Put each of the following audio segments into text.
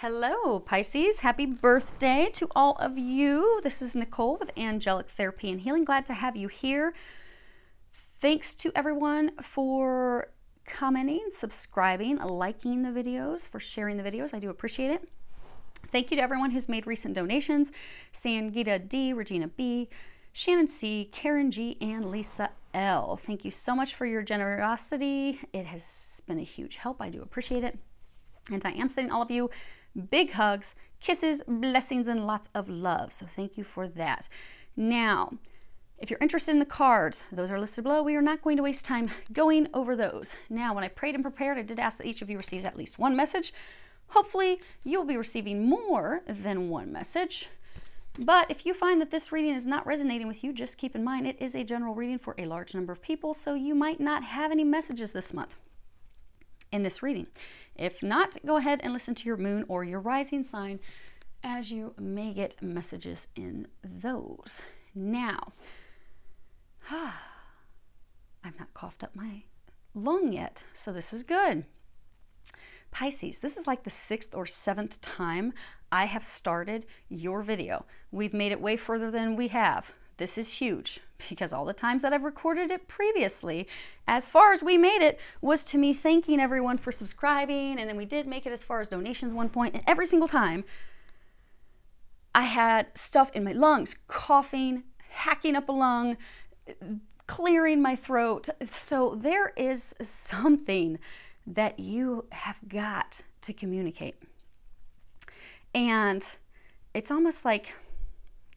Hello, Pisces. Happy birthday to all of you. This is Nicole with Angelic Therapy and Healing. Glad to have you here. Thanks to everyone for commenting, subscribing, liking the videos, for sharing the videos. I do appreciate it. Thank you to everyone who's made recent donations. Sangita D, Regina B, Shannon C, Karen G, and Lisa L. Thank you so much for your generosity. It has been a huge help. I do appreciate it. And I am sending all of you big hugs, kisses, blessings, and lots of love. So thank you for that. Now, if you're interested in the cards, those are listed below. We are not going to waste time going over those. Now, when I prayed and prepared, I did ask that each of you receives at least one message. Hopefully, you'll be receiving more than one message. But if you find that this reading is not resonating with you, just keep in mind it is a general reading for a large number of people, so you might not have any messages this month in this reading. If not, go ahead and listen to your moon or your rising sign, as you may get messages in those. Now, I've not coughed up my lung yet, so this is good. Pisces, this is like the 6th or 7th time I have started your video. We've made it way further than we have. This is huge because all the times that I've recorded it previously, as far as we made it, was to me thanking everyone for subscribing, and then we did make it as far as donations one point, and every single time I had stuff in my lungs, coughing, hacking up a lung, clearing my throat. So there is something that you have got to communicate. And it's almost like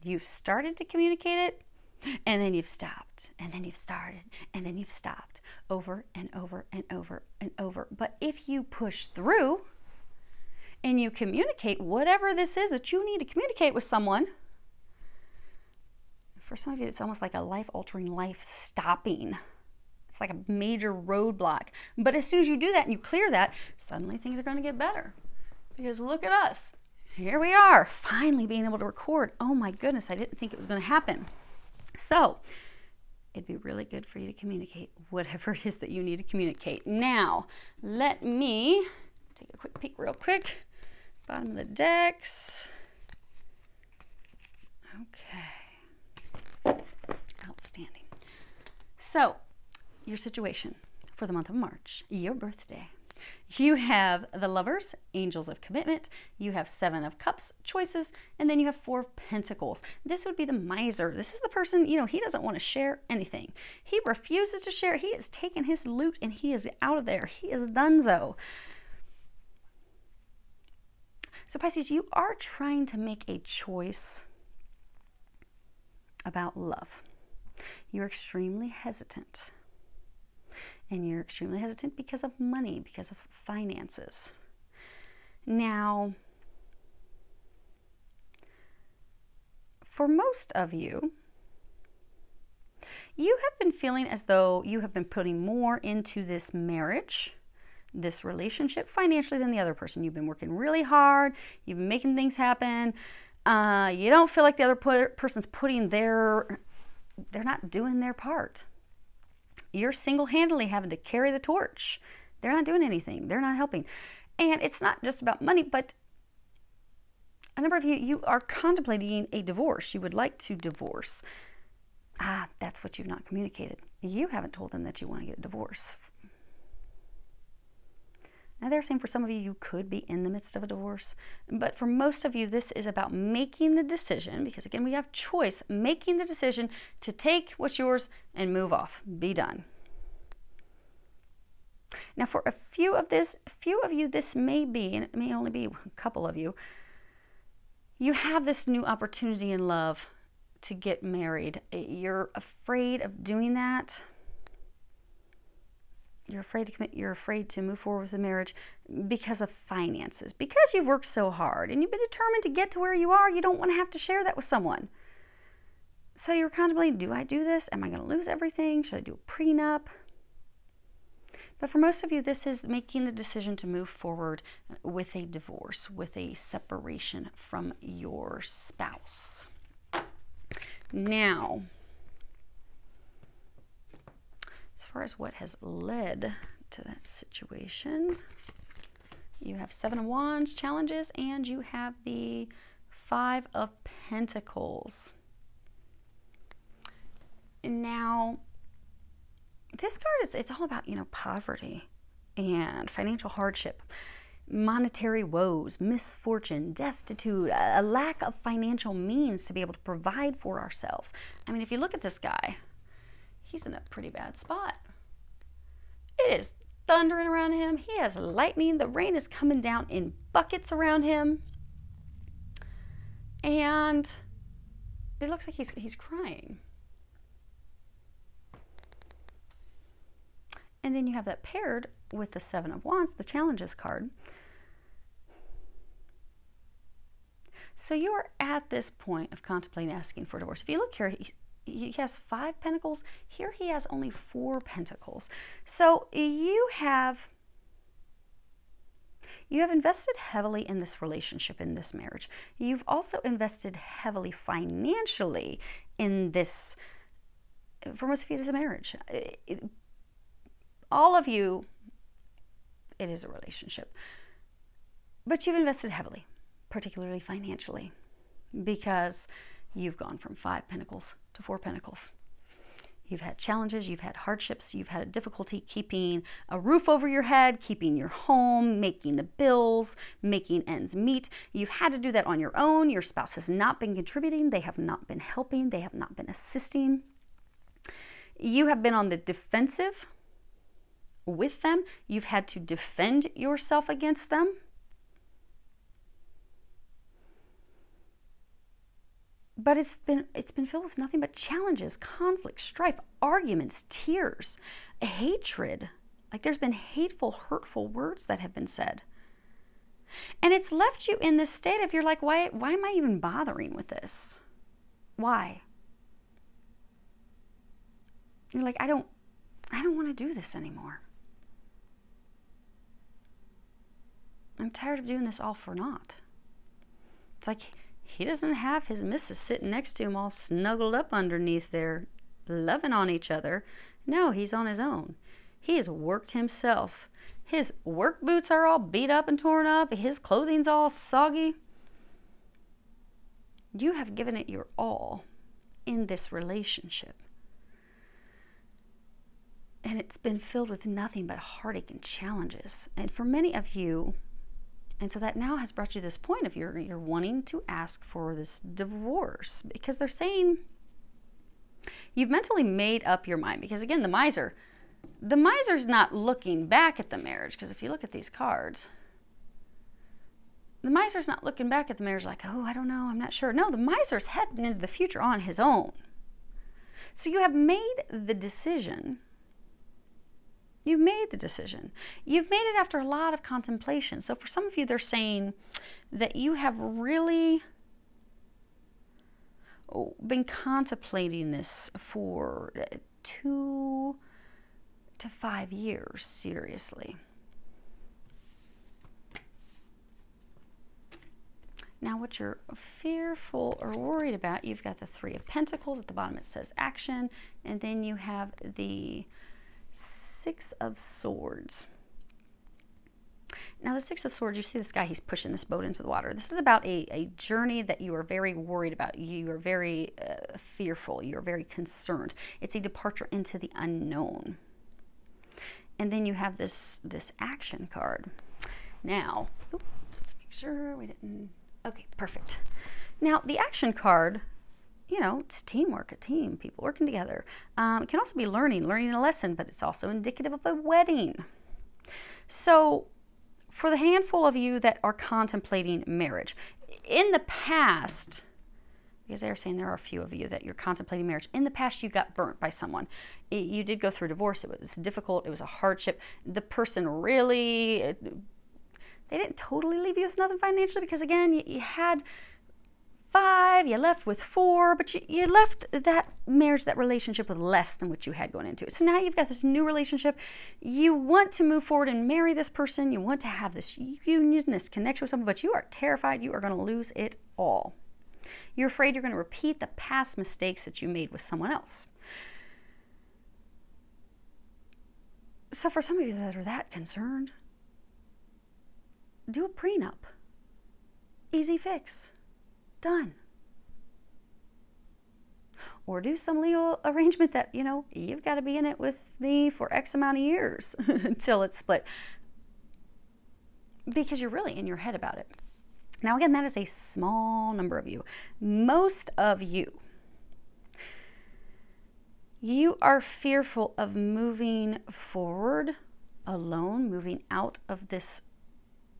you've started to communicate it, and then you've stopped, and then you've started, and then you've stopped, over and over and over and over. But if you push through and you communicate whatever this is that you need to communicate with someone, for some of you, it's almost like a life-altering, life-stopping. It's like a major roadblock. But as soon as you do that and you clear that, suddenly things are going to get better. Because look at us. Here we are, finally being able to record. Oh my goodness, I didn't think it was going to happen. So, it'd be really good for you to communicate whatever it is that you need to communicate. Now, let me take a quick peek real quick. Bottom of the decks. Okay. Outstanding. So, your situation for the month of March, your birthday. You have the Lovers, Angels of Commitment. You have 7 of Cups, Choices, and then you have 4 of Pentacles. This would be the miser. This is the person, you know, he doesn't want to share anything. He refuses to share. He has taken his loot and he is out of there. He is donezo. So Pisces, you are trying to make a choice about love. You're extremely hesitant. And you're extremely hesitant because of money, because of finances. Now, for most of you, you have been feeling as though you have been putting more into this marriage, this relationship, financially than the other person. You've been working really hard. You've been making things happen. You don't feel like the other person's putting they're not doing their part. You're single-handedly having to carry the torch. They're not doing anything. They're not helping. And it's not just about money, but a number of you are contemplating a divorce. You would like to divorce. That's what you've not communicated. You haven't told them that you want to get a divorce. Now, they're saying for some of you, you could be in the midst of a divorce. But for most of you, this is about making the decision, because again, we have choice, making the decision to take what's yours and move off. Be done. Now, for a few of you, this may be, and it may only be a couple of you, you have this new opportunity in love to get married. You're afraid of doing that. You're afraid to commit, you're afraid to move forward with the marriage because of finances. Because you've worked so hard and you've been determined to get to where you are, you don't want to have to share that with someone. So you're contemplating, do I do this? Am I going to lose everything? Should I do a prenup? But for most of you, this is making the decision to move forward with a divorce, with a separation from your spouse. Now, as far as what has led to that situation, You have Seven of Wands, challenges, and you have the Five of Pentacles. Now, this card, it's all about, you know, poverty and financial hardship, monetary woes, misfortune, destitute, a lack of financial means to be able to provide for ourselves. I mean, if you look at this guy, he's in a pretty bad spot. It is thundering around him. He has lightning. The rain is coming down in buckets around him. And it looks like he's crying. And then you have that paired with the Seven of Wands, the challenges card. So you are at this point of contemplating asking for divorce. If you look here, he has 5 pentacles. Here he has only 4 pentacles. So you have invested heavily in this relationship, in this marriage. You've also invested heavily financially in this. For most of you, it is a marriage. All of you, it is a relationship. But you've invested heavily, particularly financially, because you've gone from 5 pentacles to 4 pentacles. You've had challenges, you've had hardships, you've had a difficulty keeping a roof over your head, keeping your home, making the bills, making ends meet. You've had to do that on your own. Your spouse has not been contributing. They have not been helping. They have not been assisting. You have been on the defensive with them. You've had to defend yourself against them. But it's been filled with nothing but challenges, conflict, strife, arguments, tears, hatred. Like there's been hateful, hurtful words that have been said. And it's left you in this state of you're like, why am I even bothering with this? Why? You're like, I don't want to do this anymore. I'm tired of doing this all for naught. It's like he doesn't have his missus sitting next to him all snuggled up underneath there, loving on each other. No, he's on his own. He has worked himself. His work boots are all beat up and torn up. His clothing's all soggy. You have given it your all in this relationship. And it's been filled with nothing but heartache and challenges. And for many of you, and so that now has brought you to this point of you're wanting to ask for this divorce, because they're saying you've mentally made up your mind. Because again, the miser's not looking back at the marriage. Because if you look at these cards, the miser's not looking back at the marriage like, oh, I don't know, I'm not sure. No, the miser's heading into the future on his own. So you have made the decision. You've made the decision. You've made it after a lot of contemplation. So for some of you, they're saying that you have really been contemplating this for 2 to 5 years, seriously. Now, what you're fearful or worried about, you've got the 3 of Pentacles. At the bottom, it says action. And then you have the 6 of Swords. Now the 6 of Swords, you see this guy, he's pushing this boat into the water. This is about a journey that you are very worried about. You are very fearful. You are very concerned. It's a departure into the unknown. And then you have this action card. Now, let's make sure we didn't... Okay, perfect. Now the action card, you know, it's teamwork, a team, people working together. It can also be learning a lesson, but it's also indicative of a wedding. So for the handful of you that are contemplating marriage, in the past, because they're saying there are a few of you that you're contemplating marriage, in the past you got burnt by someone. You did go through divorce. It was difficult. It was a hardship. The person really, they didn't totally leave you with nothing financially, because again, you had 5, you left with 4, but you left that marriage, that relationship with less than what you had going into it. So now you've got this new relationship. You want to move forward and marry this person. You want to have this union, this connection with someone, but you are terrified you are going to lose it all. You're afraid you're going to repeat the past mistakes that you made with someone else. So for some of you that are that concerned, do a prenup. Easy fix. Done. Or do some legal arrangement that, you know, you've got to be in it with me for X amount of years until it's split. Because you're really in your head about it. Now, again, that is a small number of you. Most of you, you are fearful of moving forward alone, moving out of this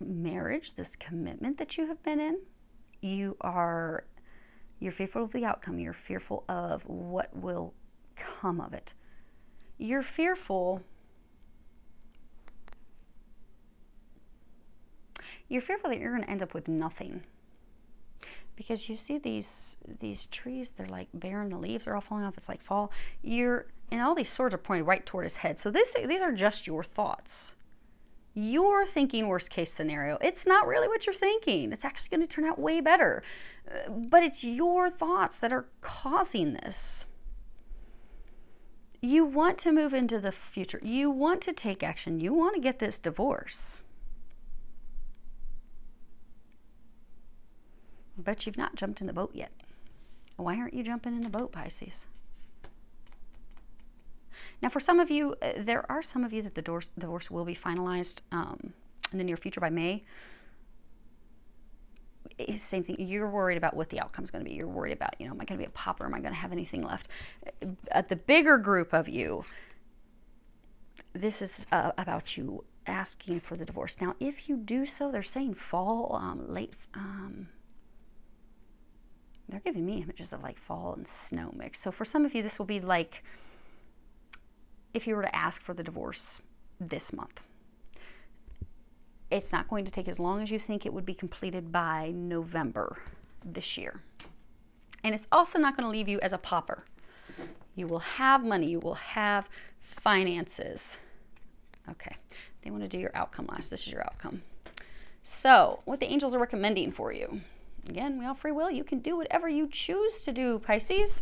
marriage, this commitment that you have been in. You're fearful of the outcome. You're fearful of what will come of it. You're fearful that you're going to end up with nothing. Because you see these trees, they're like barren, the leaves are all falling off, it's like fall. And all these swords are pointed right toward his head. So these are just your thoughts. You're thinking worst case scenario. It's not really what you're thinking. It's actually going to turn out way better. But it's your thoughts that are causing this. You want to move into the future. You want to take action. You want to get this divorce. But you've not jumped in the boat yet. Why aren't you jumping in the boat, Pisces? Now, for some of you, there are some of you that the divorce will be finalized in the near future by May. It's the same thing. You're worried about what the outcome is going to be. You're worried about, you know, am I going to be a pauper? Am I going to have anything left? At the bigger group of you, this is about you asking for the divorce. Now, if you do so, they're saying fall, late. They're giving me images of like fall and snow mix. So for some of you, this will be like if you were to ask for the divorce this month. It's not going to take as long as you think it would be completed by November this year. And it's also not going to leave you as a pauper. You will have money. You will have finances. Okay. They want to do your outcome last. This is your outcome. So what the angels are recommending for you. Again, we have free will. You can do whatever you choose to do, Pisces.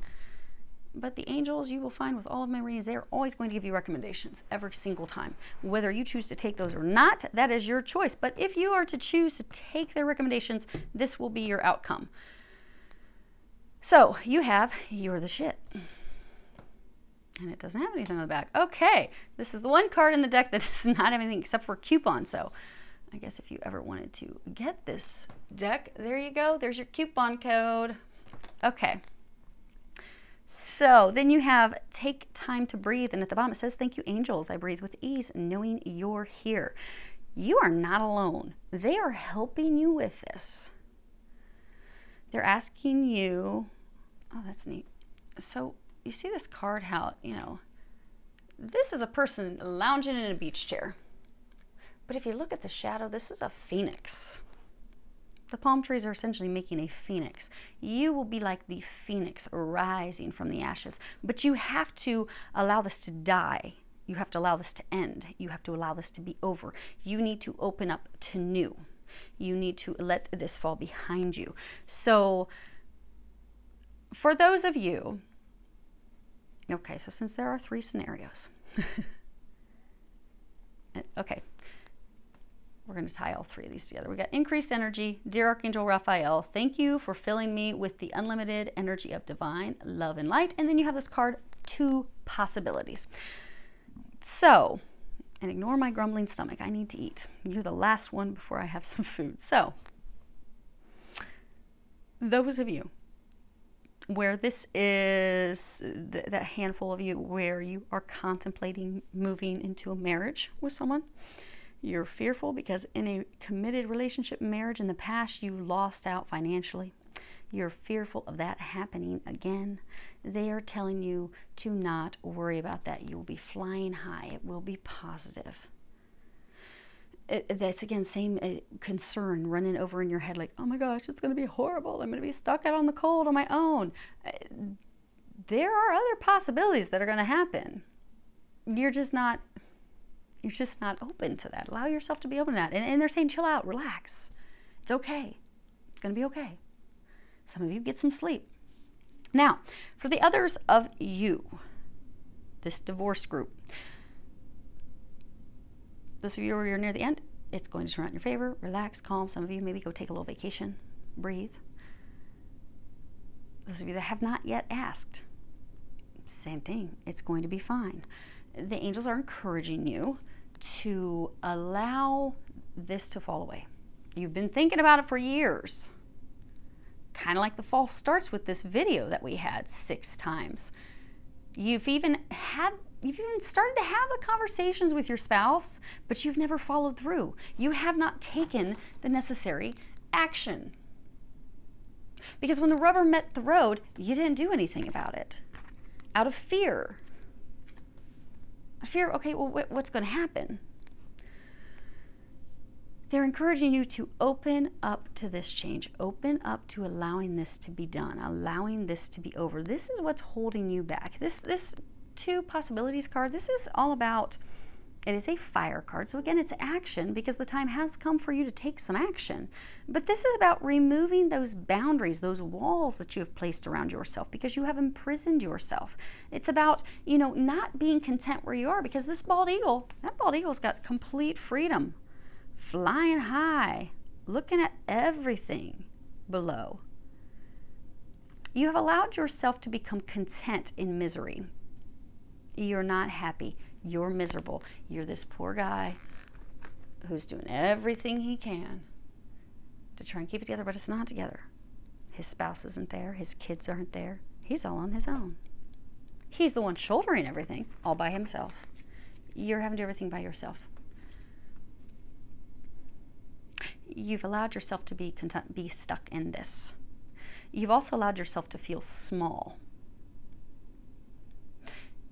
But the angels, you will find with all of my readings, they are always going to give you recommendations every single time. Whether you choose to take those or not, that is your choice. But if you are to choose to take their recommendations, this will be your outcome. So you have, you're the shit. And it doesn't have anything on the back. Okay, this is the one card in the deck that does not have anything except for a coupon. So I guess if you ever wanted to get this deck, there you go. There's your coupon code. Okay. So then you have take time to breathe. And at the bottom it says, thank you, angels. I breathe with ease, knowing you're here. You are not alone. They are helping you with this. They're asking you, oh, that's neat. So you see this card, how, you know, this is a person lounging in a beach chair. But if you look at the shadow, this is a phoenix. The palm trees are essentially making a phoenix. You will be like the phoenix rising from the ashes. But you have to allow this to die. You have to allow this to end. You have to allow this to be over. You need to open up to new. You need to let this fall behind you. So for those of you, okay, so since there are 3 scenarios, okay, we're going to tie all 3 of these together. We got increased energy. Dear Archangel Raphael, thank you for filling me with the unlimited energy of divine love and light. And then you have this card, 2 possibilities. So, and ignore my grumbling stomach. I need to eat. You're the last one before I have some food. So, those of you where this is that handful of you where you are contemplating moving into a marriage with someone, you're fearful because in a committed relationship marriage in the past, you lost out financially. You're fearful of that happening again. They are telling you to not worry about that. You will be flying high. It will be positive. That's, again, same concern running over in your head like, oh my gosh, it's going to be horrible. I'm going to be stuck out on the cold on my own. There are other possibilities that are going to happen. You're just not open to that. Allow yourself to be open to that. And they're saying, chill out, relax. It's okay. It's going to be okay. Some of you get some sleep. Now, for the others of you, this divorce group, those of you who are near the end, It's going to turn out in your favor. Relax, calm. Some of you maybe go take a little vacation, breathe. Those of you that have not yet asked, same thing. It's going to be fine. The angels are encouraging you to allow this to fall away. You've been thinking about it for years. Kind of like the false starts with this video that we had 6 times. You've even started to have the conversations with your spouse, but you've never followed through. You have not taken the necessary action. Because when the rubber met the road, you didn't do anything about it. Out of fear. Fear, okay, well, what's going to happen? They're encouraging you to open up to this change. Open up to allowing this to be done, allowing this to be over. This is what's holding you back. This 2 possibilities card, this is all about, it is a fire card. So again, it's action because the time has come for you to take some action. But this is about removing those boundaries, those walls that you have placed around yourself because you have imprisoned yourself. It's about, not being content where you are because this bald eagle, that bald eagle's got complete freedom. Flying high, looking at everything below. You have allowed yourself to become content in misery. You're not happy. You're miserable. You're this poor guy who's doing everything he can to try and keep it together, but it's not together. His spouse isn't there. His kids aren't there. He's all on his own. He's the one shouldering everything all by himself. You're having to do everything by yourself. You've allowed yourself to be content, be stuck in this. You've also allowed yourself to feel small.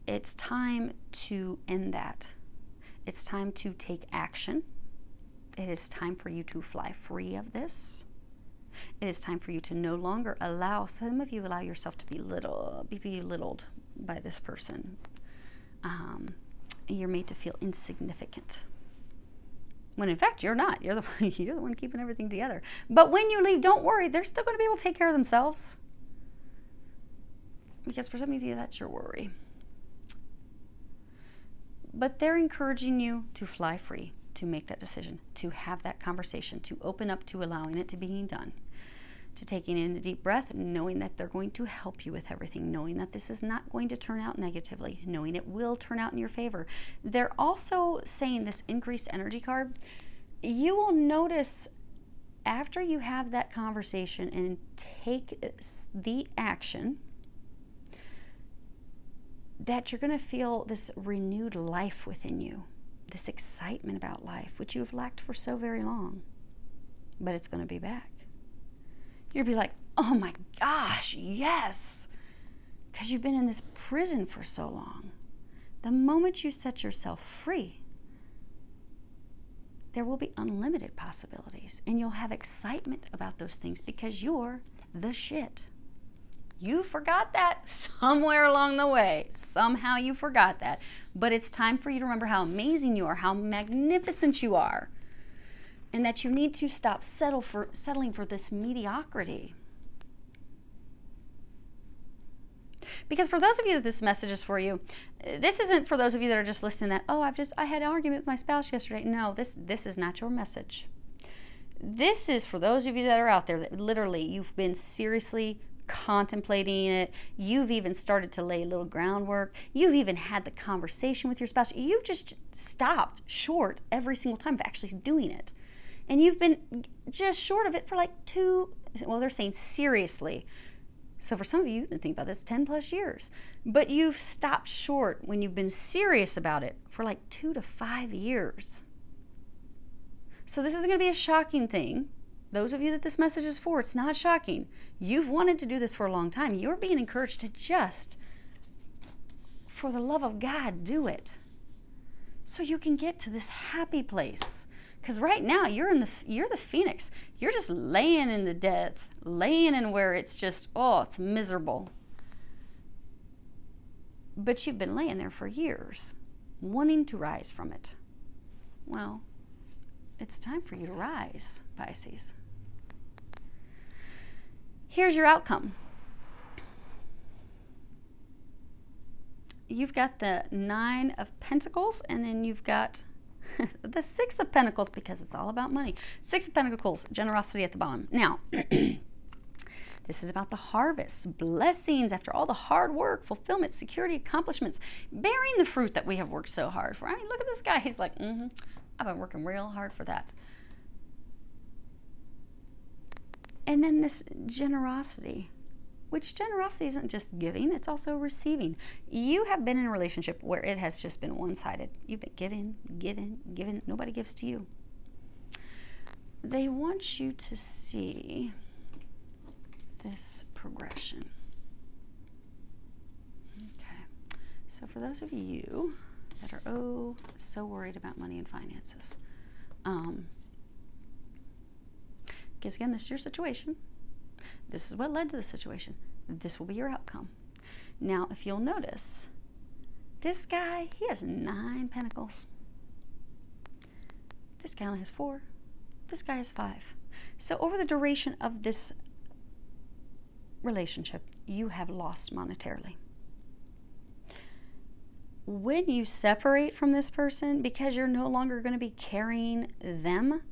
It's time to end that. It's time to take action. It is time for you to fly free of this. It is time for you to no longer allow, some of you allow yourself to be belittled by this person. You're made to feel insignificant. When in fact, you're not. You're the one keeping everything together. But when you leave, don't worry. They're still going to be able to take care of themselves. Because for some of you, that's your worry. But they're encouraging you to fly free, to make that decision, to have that conversation, to open up to allowing it to being done, to taking in a deep breath, knowing that they're going to help you with everything, knowing that this is not going to turn out negatively, knowing it will turn out in your favor. They're also saying this increased energy card, you will notice after you have that conversation and take the action that you're going to feel this renewed life within you, this excitement about life, which you have lacked for so very long, but it's going to be back. You'll be like, oh my gosh, yes, because you've been in this prison for so long. The moment you set yourself free, there will be unlimited possibilities, and you'll have excitement about those things because you're the shit. You forgot that somewhere along the way. Somehow you forgot that. But it's time for you to remember how amazing you are, how magnificent you are, and that you need to stop settling for this mediocrity. Because for those of you that this message is for you, this isn't for those of you that are just listening that, oh, I had an argument with my spouse yesterday. No, this is not your message. This is for those of you that are out there that literally you've been seriously contemplating it. You've even started to lay a little groundwork. You've even had the conversation with your spouse. You've just stopped short every single time of actually doing it. And you've been just short of it for like they're saying seriously. So for some of you, think about this, 10 plus years. But you've stopped short when you've been serious about it for like 2 to 5 years. So this isn't going to be a shocking thing. Those of you that this message is for, it's not shocking. You've wanted to do this for a long time. You're being encouraged to just, for the love of God, do it. So you can get to this happy place. Because right now, you're the phoenix. You're just laying in the death, laying in where it's just, it's miserable. But you've been laying there for years, wanting to rise from it. Well, it's time for you to rise, Pisces. Here's your outcome. You've got the 9 of Pentacles, and then you've got the Six of Pentacles, because it's all about money. Six of Pentacles, generosity at the bottom. Now, this is about the harvest, blessings after all the hard work, fulfillment, security, accomplishments, bearing the fruit that we have worked so hard for. I mean, look at this guy. He's like, I've been working real hard for that. And then this generosity, which generosity isn't just giving, it's also receiving. You have been in a relationship where it has just been one-sided. You've been giving, giving, giving. Nobody gives to you. They want you to see this progression. Okay. So for those of you that are, so worried about money and finances, because again, this is your situation. This is what led to the situation. This will be your outcome. Now, if you'll notice, this guy, he has 9 pentacles. This guy only has 4. This guy has 5. So over the duration of this relationship, you have lost monetarily. When you separate from this person, because you're no longer going to be carrying them,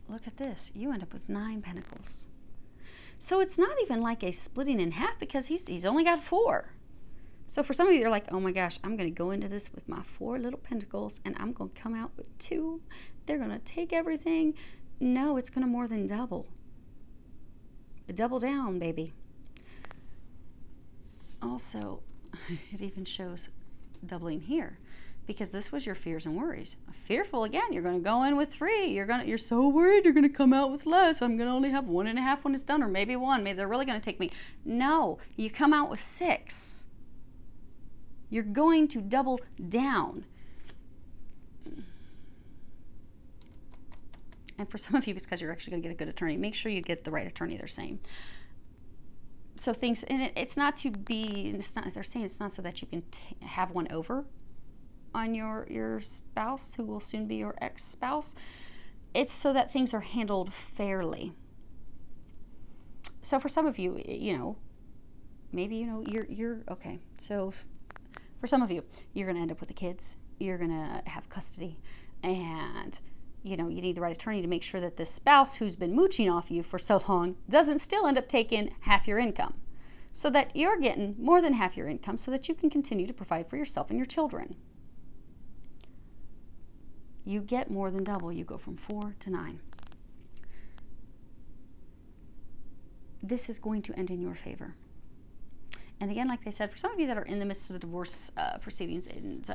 look at this. You end up with 9 pentacles. So it's not even like a splitting in half, because he's only got 4. So for some of you, you're like, oh my gosh, I'm going to go into this with my 4 little pentacles and I'm going to come out with 2. They're going to take everything. No, it's going to more than double. Double down, baby. Also, it even shows doubling here, because this was your fears and worries. Fearful, again, you're going to go in with 3. You're so worried you're going to come out with less. I'm going to only have 1.5 when it's done, or maybe 1. Maybe they're really going to take me. No, you come out with 6. You're going to double down. And for some of you, it's because you're actually going to get a good attorney. Make sure you get the right attorney, they're saying. So things, and it's not to be, it's not, they're saying it's not so that you can have one over on your spouse, who will soon be your ex-spouse. It's so that things are handled fairly. So for some of you, maybe, you're okay. So for some of you, you're going to end up with the kids. You're going to have custody, and you need the right attorney to make sure that this spouse who's been mooching off you for so long doesn't still end up taking half your income, so that you're getting more than half your income, so that you can continue to provide for yourself and your children. You get more than double. You go from 4 to 9. This is going to end in your favor. And again, like they said, for some of you that are in the midst of the divorce proceedings, and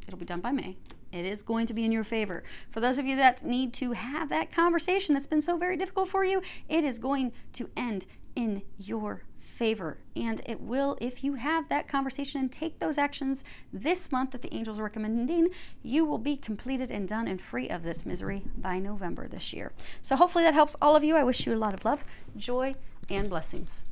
it'll be done by May. It is going to be in your favor. For those of you that need to have that conversation that's been so very difficult for you, it is going to end in your favor. And it will, if you have that conversation and take those actions this month that the angels are recommending, you will be completed and done and free of this misery by November this year. So hopefully that helps all of you. I wish you a lot of love, joy, and blessings.